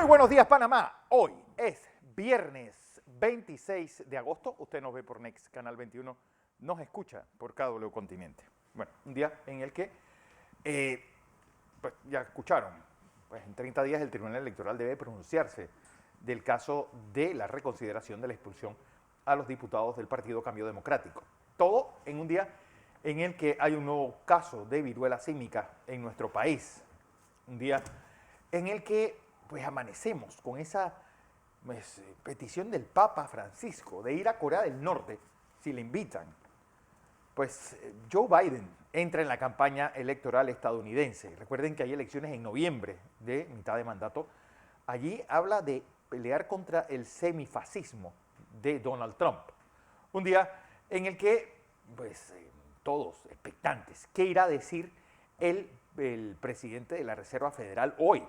Muy buenos días, Panamá. Hoy es viernes 26 de agosto. Usted nos ve por Next, Canal 21. Nos escucha por KW Continente. Bueno, un día en el que, pues ya escucharon, pues en 30 días el Tribunal Electoral debe pronunciarse del caso de la reconsideración de la expulsión a los diputados del Partido Cambio Democrático. Todo en un día en el que hay un nuevo caso de viruela símica en nuestro país. Un día en el que pues amanecemos con esa petición del Papa Francisco de ir a Corea del Norte si le invitan. Pues Joe Biden entra en la campaña electoral estadounidense. Recuerden que hay elecciones en noviembre de mitad de mandato. Allí habla de pelear contra el semifascismo de Donald Trump. Un día en el que, pues, todos expectantes, ¿qué irá a decir el presidente de la Reserva Federal hoy?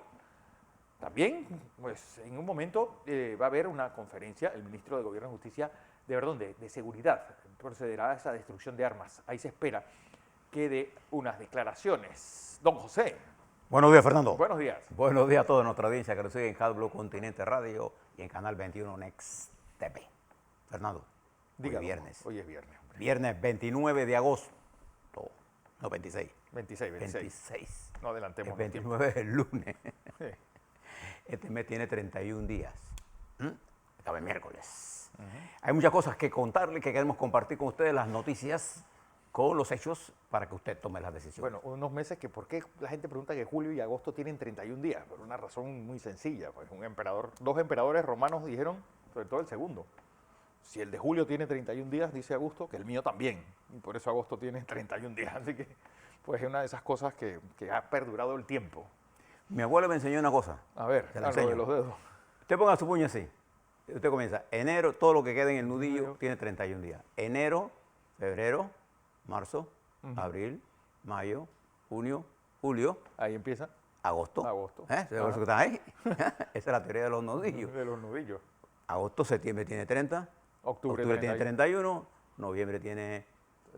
También, pues, en un momento va a haber una conferencia, el ministro de Gobierno y Justicia, de Seguridad, procederá a esa destrucción de armas. Ahí se espera que dé unas declaraciones. Don José. Buenos días, Fernando. Buenos días. Buenos días a toda nuestra audiencia que nos sigue en KW Continente Radio y en Canal 21 Next TV. Fernando, Dígalo, hoy es viernes. Hoy es viernes. Hombre. Viernes 29 de agosto. No, 26. 26. 26. No adelantemos. El 29 es el lunes. Sí. Este mes tiene 31 días. Acaba el miércoles. Hay muchas cosas que contarle, que queremos compartir con ustedes, las noticias con los hechos para que usted tome las decisiones. Bueno, unos meses que por qué la gente pregunta que julio y agosto tienen 31 días, por una razón muy sencilla. Pues dos emperadores romanos dijeron, sobre todo el segundo, si el de julio tiene 31 días, dice Augusto, que el mío también. Y por eso agosto tiene 31 días. Así que, pues es una de esas cosas que ha perdurado el tiempo. Mi abuela me enseñó una cosa. A ver, te la algo enseño. de los dedos. Usted ponga su puño así. Usted comienza. Enero, todo lo que quede en el nudillo tiene 31 días. Enero, febrero, marzo, abril, mayo, junio, julio. Ahí empieza. Agosto. Agosto. ¿Por eso que están ahí? Esa es la teoría de los nudillos. De los nudillos. Agosto, septiembre tiene 30. Octubre tiene 31. Noviembre tiene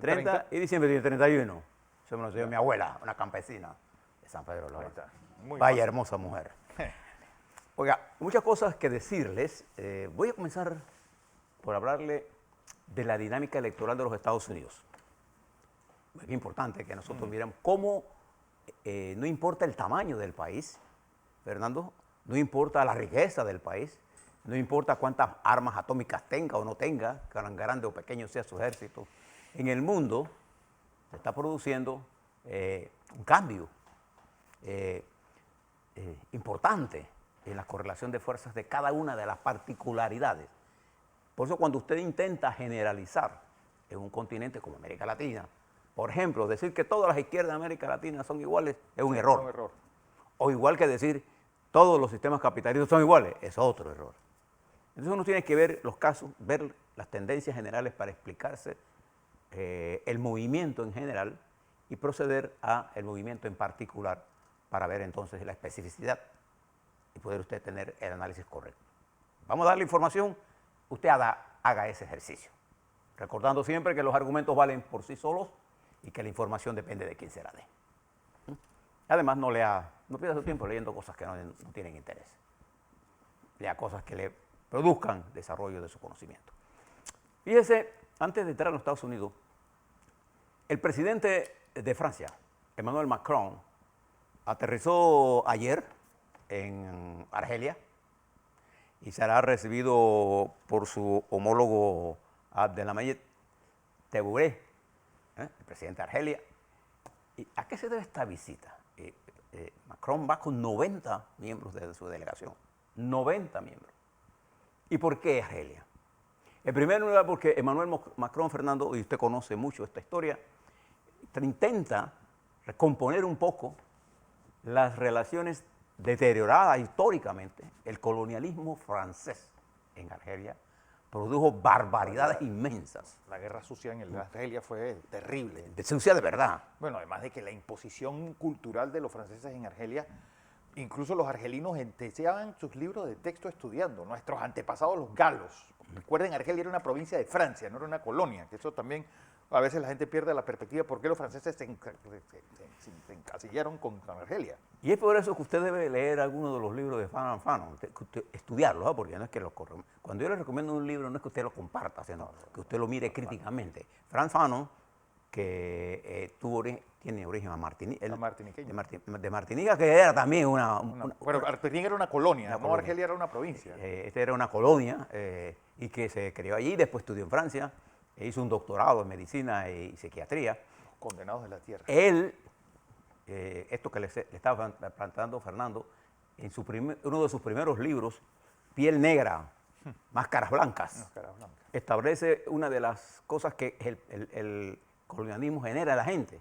30. Y diciembre tiene 31. Eso me lo enseñó mi abuela, una campesina de San Pedro de los Altos. Vaya hermosa mujer. Oiga, muchas cosas que decirles. Voy a comenzar por hablarle de la dinámica electoral de los Estados Unidos. Es importante que nosotros miremos cómo no importa el tamaño del país, Fernando, no importa la riqueza del país, no importa cuántas armas atómicas tenga o no tenga, tan grande o pequeño sea su ejército, en el mundo se está produciendo un cambio importante en la correlación de fuerzas de cada una de las particularidades. Por eso cuando usted intenta generalizar en un continente como América Latina, por ejemplo, decir que todas las izquierdas de América Latina son iguales es un error. Un error. O igual que decir todos los sistemas capitalistas son iguales, es otro error. Entonces uno tiene que ver los casos, ver las tendencias generales para explicarse el movimiento en general y proceder al movimiento en particular para ver entonces la especificidad y poder usted tener el análisis correcto. Vamos a darle información, usted haga ese ejercicio, recordando siempre que los argumentos valen por sí solos y que la información depende de quién se la dé. Además, no pierda su tiempo leyendo cosas que no tienen interés. Lea cosas que le produzcan desarrollo de su conocimiento. Fíjese, antes de entrar a los Estados Unidos, el presidente de Francia, Emmanuel Macron, aterrizó ayer en Argelia y será recibido por su homólogo Abdelhamid Tebboune, el presidente de Argelia. ¿Y a qué se debe esta visita? Macron va con 90 miembros de su delegación. 90 miembros. ¿Y por qué Argelia? En primer lugar, porque Emmanuel Macron, Fernando, y usted conoce mucho esta historia, intenta recomponer un poco las relaciones deterioradas históricamente. El colonialismo francés en Argelia produjo barbaridades inmensas. La guerra sucia en Argelia fue terrible. Sucia de verdad. Bueno, además de que la imposición cultural de los franceses en Argelia, incluso los argelinos entesaban sus libros de texto estudiando, nuestros antepasados los galos. Recuerden, Argelia era una provincia de Francia, no era una colonia, que eso también A veces la gente pierde la perspectiva por qué los franceses se encasillaron con Argelia. Y es por eso que usted debe leer algunos de los libros de Fanon, estudiarlos, ¿no? Porque no es que cuando yo le recomiendo un libro no es que usted lo comparta, sino que usted lo mire críticamente. Frantz Fanon, que tiene origen Martiniqueño. de Martinica, que era también pero Martinica era una colonia, no Argelia era una provincia. Esta era una colonia y que se crió allí, después estudió en Francia, e hizo un doctorado en medicina y psiquiatría. Condenados de la tierra. Él, esto que le estaba planteando Fernando, en uno de sus primeros libros, Piel Negra, Máscaras Blancas, establece una de las cosas que el colonialismo genera a la gente.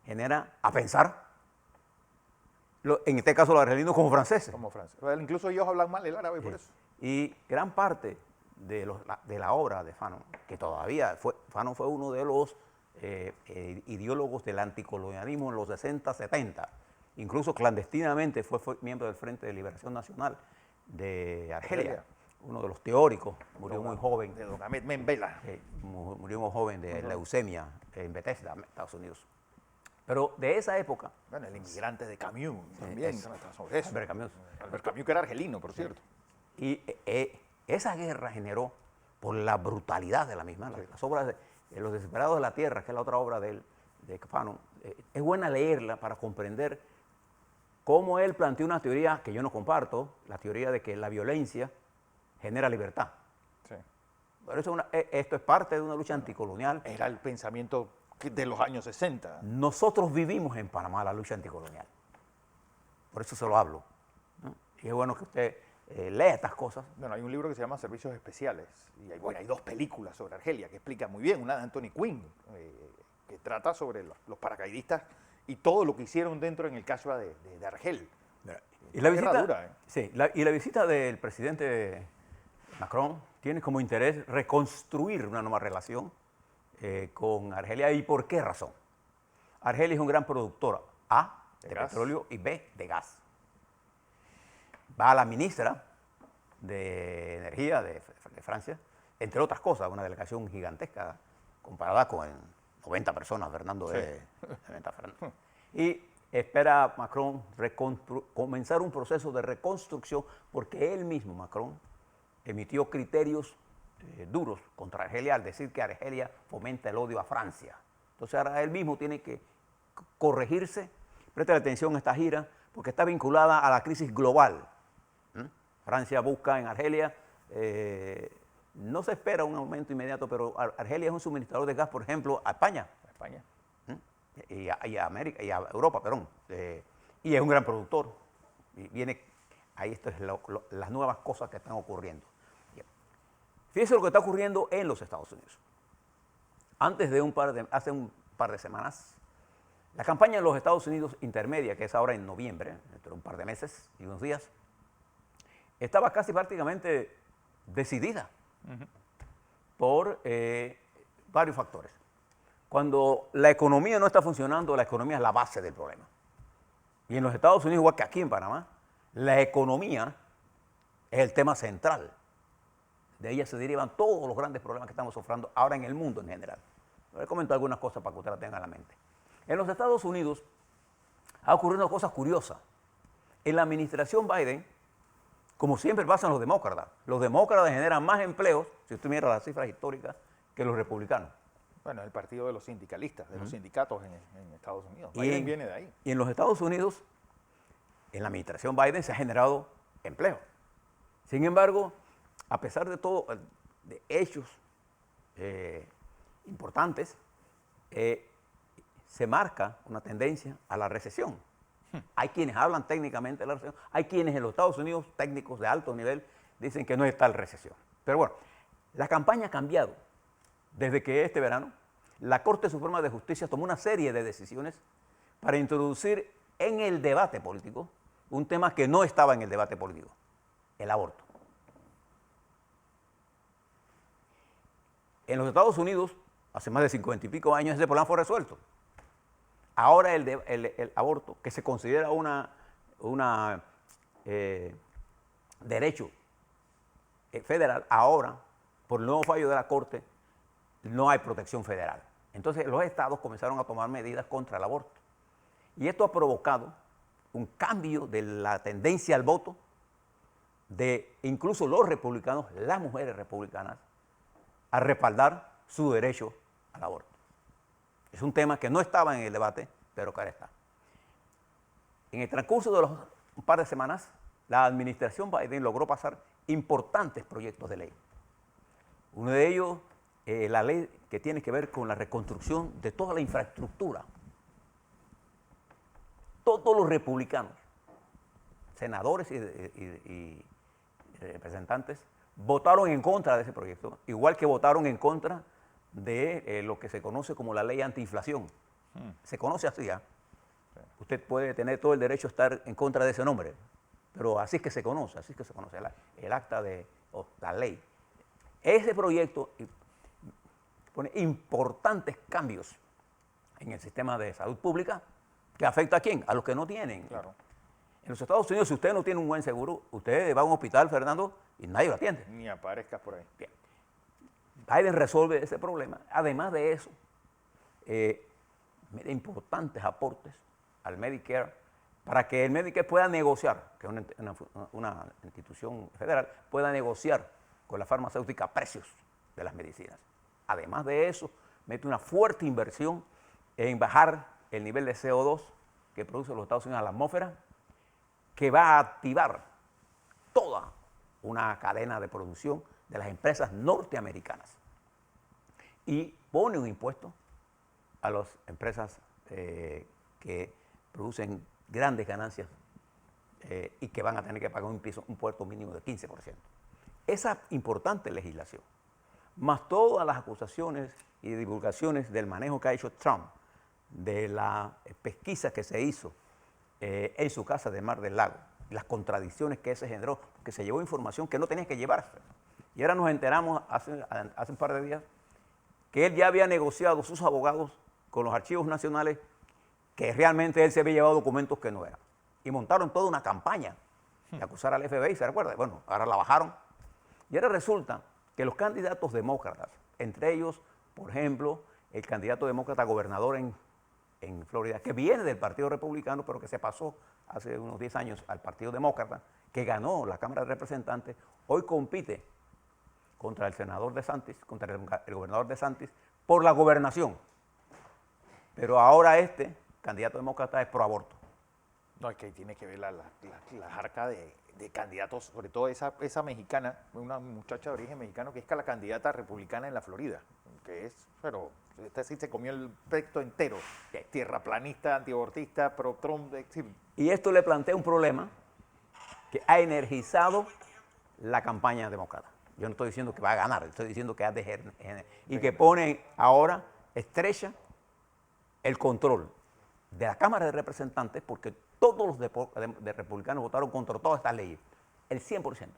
Genera a pensar, en este caso los argelinos como franceses. Como franceses. Incluso ellos hablan mal el árabe por eso. Y gran parte de la obra de Fanon, que todavía Fanon fue uno de los ideólogos del anticolonialismo en los 60, 70. Incluso clandestinamente fue miembro del Frente de Liberación Nacional de Argelia. Uno de los teóricos, murió muy joven. De Don Ahmed Membela. Murió muy joven de leucemia en Bethesda, Estados Unidos. Pero de esa época... Bueno, el inmigrante de Camus también. Albert Camus. Albert Camus, que era argelino, por cierto. Y esa guerra generó, por la brutalidad de la misma, las obras de Los Desesperados de la Tierra, que es la otra obra de Fanon, es buena leerla para comprender cómo él planteó una teoría que yo no comparto, la teoría de que la violencia genera libertad. Sí. Por eso esto es parte de una lucha anticolonial. Era el pensamiento de los años 60. Nosotros vivimos en Panamá la lucha anticolonial. Por eso se lo hablo, ¿no? Y es bueno que usted lea estas cosas. Bueno, hay un libro que se llama Servicios Especiales. Y hay dos películas sobre Argelia que explican muy bien. Una de Anthony Quinn, que trata sobre los paracaidistas y todo lo que hicieron dentro en el caso de Argel. Y la visita, dura, sí, y la visita del presidente Macron tiene como interés reconstruir una nueva relación con Argelia. ¿Y por qué razón? Argelia es un gran productor, A, de petróleo y B, de gas. Va a la ministra de Energía de Francia, entre otras cosas, una delegación gigantesca comparada con 90 personas, Fernando, sí. 90 Fernando. Y espera Macron comenzar un proceso de reconstrucción porque él mismo, Macron, emitió criterios duros contra Argelia al decir que Argelia fomenta el odio a Francia. Entonces ahora él mismo tiene que corregirse. Preste atención a esta gira porque está vinculada a la crisis global. Francia busca en Argelia, no se espera un aumento inmediato, pero Argelia es un suministrador de gas, por ejemplo, a España. Y a América, y a Europa, perdón. Y es un gran productor. Y viene, ahí esto es las nuevas cosas que están ocurriendo. Fíjense lo que está ocurriendo en los Estados Unidos. Hace un par de semanas, la campaña en los Estados Unidos intermedia, que es ahora en noviembre, dentro de un par de meses y unos días, estaba casi prácticamente decidida por varios factores. Cuando la economía no está funcionando, la economía es la base del problema. Y en los Estados Unidos, igual que aquí en Panamá, la economía es el tema central. De ella se derivan todos los grandes problemas que estamos sufriendo ahora en el mundo en general. Voy a comentar algunas cosas para que usted las tenga en la mente. En los Estados Unidos ha ocurrido una cosa curiosa. En la administración Biden, como siempre pasa en los demócratas generan más empleos, si usted mira las cifras históricas, que los republicanos. Bueno, el partido de los sindicalistas, de los sindicatos en Estados Unidos. Biden viene de ahí. Y en los Estados Unidos, en la administración Biden se ha generado empleo. Sin embargo, a pesar de todo, de hechos importantes, se marca una tendencia a la recesión. Hay quienes hablan técnicamente de la recesión, hay quienes en los Estados Unidos, técnicos de alto nivel, dicen que no hay tal recesión. Pero bueno, la campaña ha cambiado. Desde que este verano, la Corte Suprema de Justicia tomó una serie de decisiones para introducir en el debate político un tema que no estaba en el debate político, el aborto. En los Estados Unidos, hace más de 50 y pico años, ese problema fue resuelto. Ahora el aborto, que se considera un derecho federal, ahora, por el nuevo fallo de la Corte, no hay protección federal. Entonces los estados comenzaron a tomar medidas contra el aborto. Y esto ha provocado un cambio de la tendencia al voto de incluso los republicanos, las mujeres republicanas, a respaldar su derecho al aborto. Es un tema que no estaba en el debate, pero que ahora está. En el transcurso de un par de semanas, la administración Biden logró pasar importantes proyectos de ley. Uno de ellos, la ley que tiene que ver con la reconstrucción de toda la infraestructura. Todos los republicanos, senadores y representantes, votaron en contra de ese proyecto, igual que votaron en contra de lo que se conoce como la ley antiinflación. Se conoce así ya. Usted puede tener todo el derecho a estar en contra de ese nombre, pero así es que se conoce, el acta de la ley. Ese proyecto pone importantes cambios en el sistema de salud pública que afecta a quién, a los que no tienen. Claro. En los Estados Unidos, si usted no tiene un buen seguro, usted va a un hospital, Fernando, y nadie lo atiende. Ni aparezcas por ahí. Bien. Biden resuelve ese problema. Además de eso, mete importantes aportes al Medicare para que el Medicare pueda negociar, que es una institución federal, pueda negociar con la farmacéutica precios de las medicinas. Además de eso, mete una fuerte inversión en bajar el nivel de CO2 que produce los Estados Unidos a la atmósfera, que va a activar toda una cadena de producción de las empresas norteamericanas. Y pone un impuesto a las empresas que producen grandes ganancias y que van a tener que pagar un impuesto mínimo de 15%. Esa importante legislación, más todas las acusaciones y divulgaciones del manejo que ha hecho Trump, de la pesquisa que se hizo en su casa de Mar del Lago, las contradicciones que se generó, que se llevó información que no tenía que llevarse. Y ahora nos enteramos hace un par de días que él ya había negociado sus abogados con los archivos nacionales, que realmente él se había llevado documentos que no eran. Y montaron toda una campaña de acusar al FBI, ¿se recuerda? Bueno, ahora la bajaron. Y ahora resulta que los candidatos demócratas, entre ellos, por ejemplo, el candidato demócrata gobernador en Florida, que viene del Partido Republicano, pero que se pasó hace unos 10 años al Partido Demócrata, que ganó la Cámara de Representantes, hoy compite contra el senador DeSantis, contra el gobernador DeSantis, por la gobernación. Pero ahora este candidato demócrata es pro aborto. No, es que tiene que ver la jarca de candidatos, sobre todo esa mexicana, una muchacha de origen mexicano que es la candidata republicana en la Florida, que es, pero esta sí se comió el espectro entero, tierraplanista, antiabortista, pro-Trump. Sí. Y esto le plantea un problema que ha energizado la campaña demócrata. Yo no estoy diciendo que va a ganar, estoy diciendo que ha y que pone ahora estrecha el control de la Cámara de Representantes, porque todos los de republicanos votaron contra todas estas leyes, el 100%.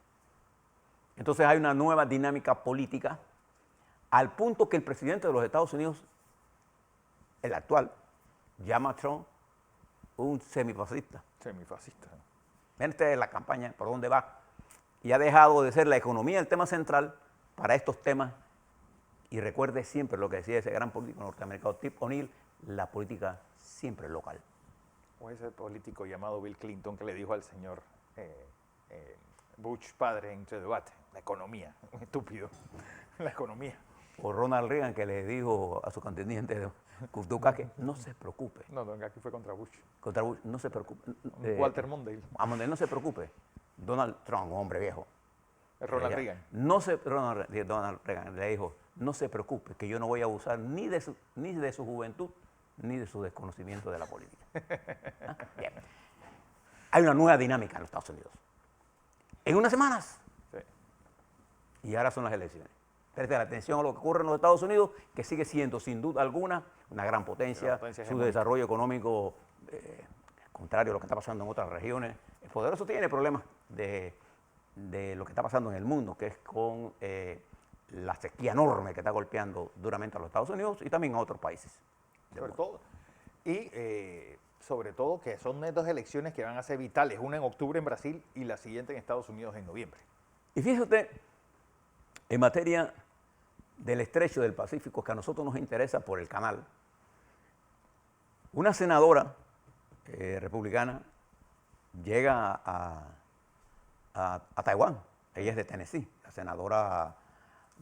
Entonces hay una nueva dinámica política al punto que el presidente de los Estados Unidos, el actual, llama a Trump un semifascista. Semifascista. Esta es la campaña, por dónde va. Y ha dejado de ser la economía el tema central para estos temas. Y recuerde siempre lo que decía ese gran político norteamericano, Tip O'Neill, la política siempre local. O ese político llamado Bill Clinton que le dijo al señor Bush padre en su debate, la economía, un estúpido, la economía. O Ronald Reagan que le dijo a su contendiente Dukakis, no se preocupe. No, aquí fue contra Bush. Contra Bush, no se preocupe. Walter Mondale. A Mondale, no se preocupe. Donald Trump, un hombre viejo. Ronald Reagan. Donald Reagan le dijo, no se preocupe, que yo no voy a abusar ni de su juventud, ni de su desconocimiento de la política. ¿Ah? Bien. Hay una nueva dinámica en los Estados Unidos. En unas semanas. Sí. Y ahora son las elecciones. Preste la atención a lo que ocurre en los Estados Unidos, que sigue siendo, sin duda alguna, una gran potencia. Su desarrollo económico, contrario a lo que está pasando en otras regiones, es poderoso. Tiene problemas de lo que está pasando en el mundo, que es con la sequía enorme que está golpeando duramente a los Estados Unidos y también a otros países. Sobre todo que son dos elecciones que van a ser vitales, una en octubre en Brasil y la siguiente en Estados Unidos en noviembre. Y fíjese usted, en materia del estrecho del Pacífico que a nosotros nos interesa por el canal, una senadora republicana llega a Taiwán. Ella es de Tennessee, la senadora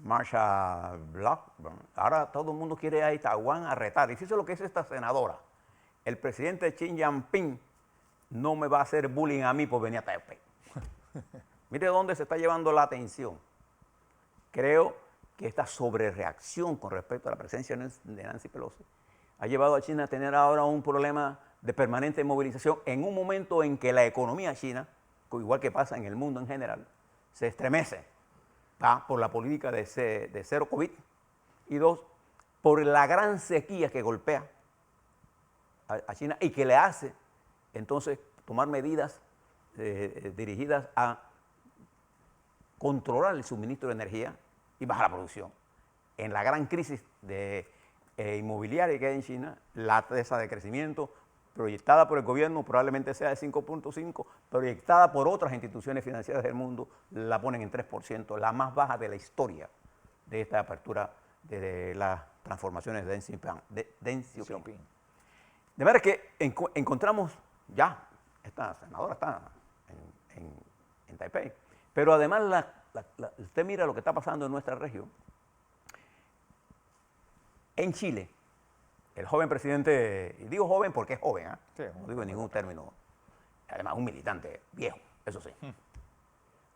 Marsha Blackburn. Ahora todo el mundo quiere ir a Taiwán a retar. Y fíjese lo que es esta senadora. El presidente Xi Jinping no me va a hacer bullying a mí por venir a Taipei. Mire dónde se está llevando la atención. Creo que esta sobrereacción con respecto a la presencia de Nancy Pelosi ha llevado a China a tener ahora un problema de permanente movilización en un momento en que la economía china, igual que pasa en el mundo en general, se estremece por la política de cero COVID y dos, por la gran sequía que golpea a China y que le hace entonces tomar medidas dirigidas a controlar el suministro de energía y bajar la producción. En la gran crisis inmobiliaria que hay en China, la tasa de crecimiento proyectada por el gobierno probablemente sea de 5.5, proyectada por otras instituciones financieras del mundo, la ponen en 3%, la más baja de la historia de esta apertura de las transformaciones de Deng Xiaoping. De manera que encontramos ya, esta senadora está en Taipei, pero además usted mira lo que está pasando en nuestra región. En Chile, el joven presidente, y digo joven porque es joven, sí, no digo en ningún término, además un militante viejo, eso sí.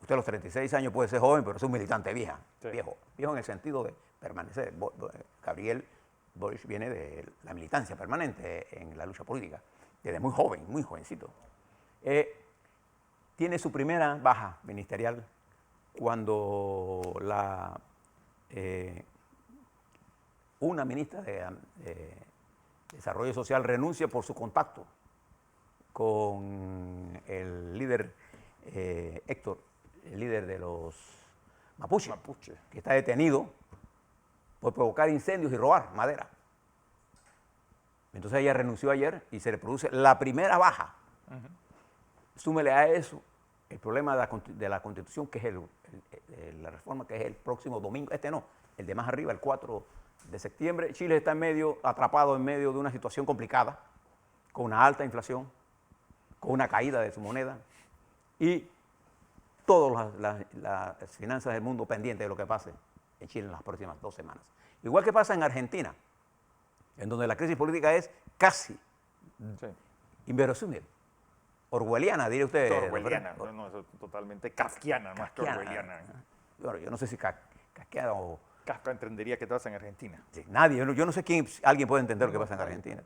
Usted a los 36 años puede ser joven, pero es un militante viejo, viejo en el sentido de permanecer. Gabriel Boric viene de la militancia permanente en la lucha política, desde muy joven, muy jovencito. Tiene su primera baja ministerial cuando una ministra de Desarrollo Social renuncia por su contacto con el líder Héctor, el líder de los Mapuche, que está detenido por provocar incendios y robar madera. Entonces ella renunció ayer y se le produce la primera baja. Súmele a eso el problema de la Constitución, que es la reforma, que es el próximo domingo, el de más arriba, el 4 de septiembre. Chile está atrapado en medio de una situación complicada, con una alta inflación, con una caída de su moneda y todas las finanzas del mundo pendientes de lo que pase en Chile en las próximas 2 semanas. Igual que pasa en Argentina, en donde la crisis política es casi inverosímil. Orwelliana, diría usted. Orwelliana, no, es totalmente kafkiana, más que orwelliana. Bueno, yo no sé si kafkiana o... Kafka entendería qué pasa en Argentina. Sí, nadie, yo no sé alguien puede entender lo que pasa en Argentina.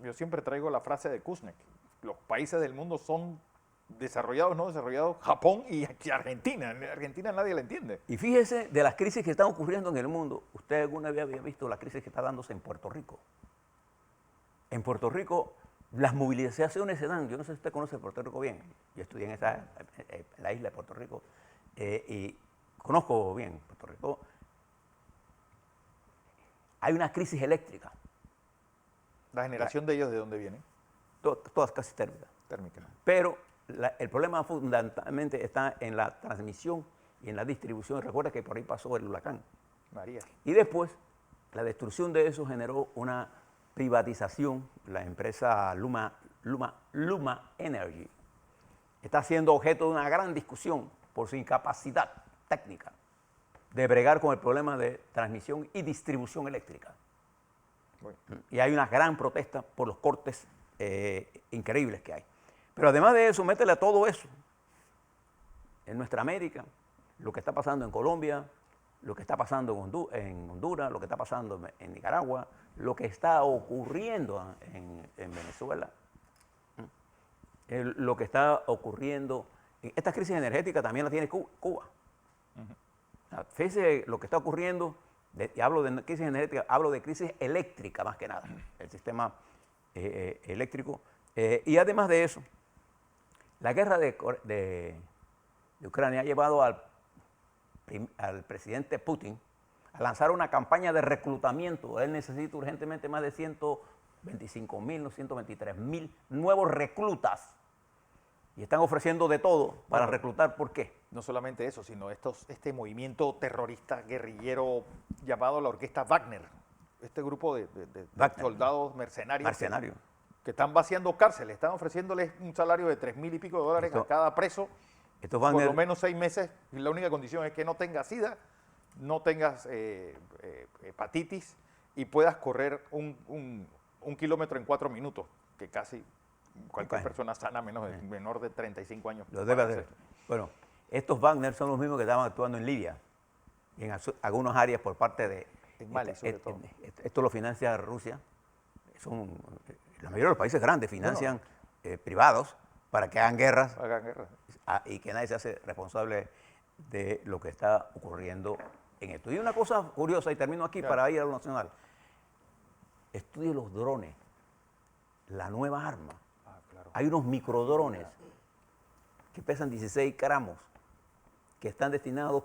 Yo siempre traigo la frase de Kuznek. Los países del mundo son desarrollados, no desarrollados, Japón y Argentina. En Argentina nadie la entiende. Y fíjese de las crisis que están ocurriendo en el mundo. ¿Usted alguna vez había visto la crisis que está dándose en Puerto Rico? En Puerto Rico las movilizaciones se dan. Yo no sé si usted conoce Puerto Rico bien. Yo estudié en la isla de Puerto Rico y conozco bien Puerto Rico. Hay una crisis eléctrica. ¿La generación de ellos de dónde viene? Todas casi térmicas. Pero el problema fundamentalmente está en la transmisión y en la distribución. Recuerda que por ahí pasó el huracán María. Y después, la destrucción de eso generó una privatización. La empresa Luma Energy está siendo objeto de una gran discusión por su incapacidad técnica de bregar con el problema de transmisión y distribución eléctrica. Bueno. Y hay una gran protesta por los cortes increíbles que hay. Pero además de eso, métele a todo eso en nuestra América, lo que está pasando en Colombia, lo que está pasando en Honduras, lo que está pasando en Nicaragua, lo que está ocurriendo en Venezuela, lo que está ocurriendo. Esta crisis energética también la tiene Cuba. Fíjese lo que está ocurriendo, y hablo de crisis energética, hablo de crisis eléctrica más que nada, el sistema eléctrico. Y además de eso, la guerra de Ucrania ha llevado al presidente Putin a lanzar una campaña de reclutamiento. Él necesita urgentemente más de 125.000, 123.000 nuevos reclutas. Y están ofreciendo de todo para reclutar. ¿Por qué? No solamente eso, sino este movimiento terrorista guerrillero llamado la Orquesta Wagner, este grupo de Wagner. soldados mercenarios Mercenario. que están vaciando cárceles, están ofreciéndoles un salario de 3.000 y pico de dólares Esto- a cada preso, Estos por Wagner, lo menos 6 meses, y la única condición es que no tengas SIDA, no tengas hepatitis y puedas correr un kilómetro en 4 minutos, que casi cualquier Bueno. persona sana menor de 35 años lo puede debe hacer. hacer. Bueno, estos Wagner son los mismos que estaban actuando en Libia y en algunas áreas por parte de... En Mali, sobre todo. Esto lo financia Rusia. La mayoría de los países grandes financian privados para que hagan guerras Hagan guerra. y que nadie se hace responsable de lo que está ocurriendo en esto. Y una cosa curiosa, y termino aquí Claro. para ir a lo nacional. Estudie los drones, la nueva arma. Ah, claro. Hay unos microdrones que pesan 16 gramos, que están destinados,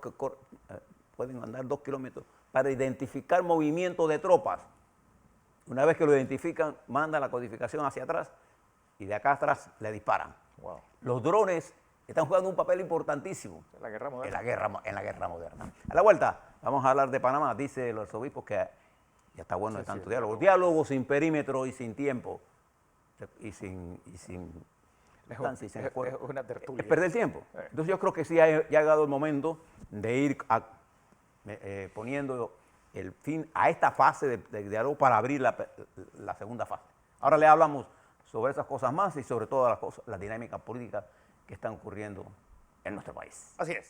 pueden andar 2 kilómetros, para identificar movimiento de tropas. Una vez que lo identifican, mandan la codificación hacia atrás y de acá atrás le disparan. Wow. Los drones están jugando un papel importantísimo La guerra en moderna. la guerra moderna. A la vuelta, vamos a hablar de Panamá. Dice los arzobispos que ya está bueno de tanto sí, diálogo. Diálogo sin perímetro y sin tiempo. Y sin distancia y sin esfuerzo. Es una tertulia. Es perder tiempo. Entonces yo creo que sí ya ha llegado el momento de ir poniendo el fin a esta fase de diálogo para abrir la segunda fase. Ahora le hablamos sobre esas cosas más y sobre todas las dinámicas políticas que están ocurriendo en nuestro país. Así es.